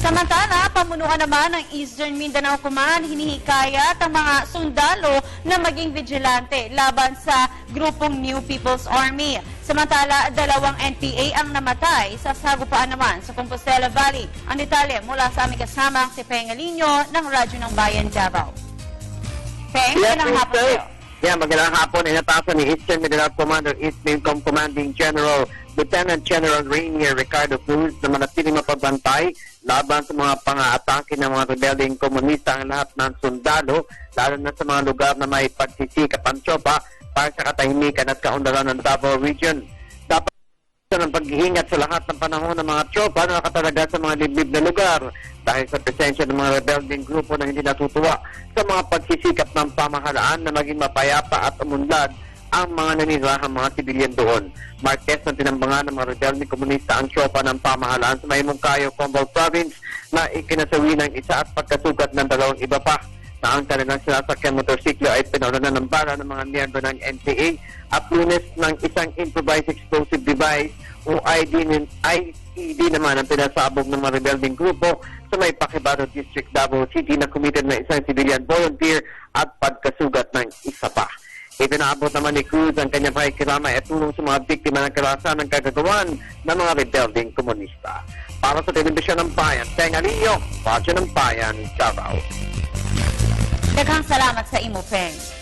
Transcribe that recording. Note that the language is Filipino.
Samantala, pamunuan naman ng Eastern Mindanao Command hinihikayat ang mga sundalo na maging vigilante laban sa grupong New People's Army. Samantala, 2 NPA ang namatay sa sagupaan naman sa Compostela Valley. Ang detalye mula sa aming kasamang si Peng Alinio ng Radyo ng Bayan, Davao. Peng, magandang hapon sa'yo. Magandang hapon. Inatasan ni Eastern Mindanao Commander East Mincom Commanding General Lieutenant General Rainier Ricardo Cruz na manatiling mapagbantay laban sa mga pang-aatake ng mga rebelding komunista ang lahat ng sundalo, lalo na sa mga lugar na may pagsisikap ang tropa para sa katahimikan at kaunlaran ng Davao Region. Dapat ng pag-iingat sa lahat ng panahon ng mga tropa na nakatalaga sa mga liblib na lugar dahil sa presensya ng mga rebelding grupo na hindi natutuwa sa mga pagsisikap ng pamahalaan na maging mapayapa at umunlad ang mga naninirahang mga sibilyan doon. Marquez na tinambangan ng mga rebelding komunista ang tropa ng pamahalaan sa Maymuncayo, Combal Province na ikinasawi ng isa at pagkasugat ng 2 iba pa na ang kanilang sinasakyan motorsiklo ay pinaulanan ng bala ng mga miyembro ng NPA at lunes ng isang improvised explosive device o IED naman ang pinasabog ng mga rebelding grupo sa may Pakibado District, Davao City na committed na isang civilian volunteer at pagkasugat ng isa pa. Ipinaabot naman ni Cruz ang kanyang pakikiramay at tulong sa mga biktima ng karahasan ng kagagawan ng mga rebelding komunista. Para sa Telebisyon ng Bayan, Peng Alinio, Radyo ng Bayan, Davao. Daghang salamat sa imo, Peng.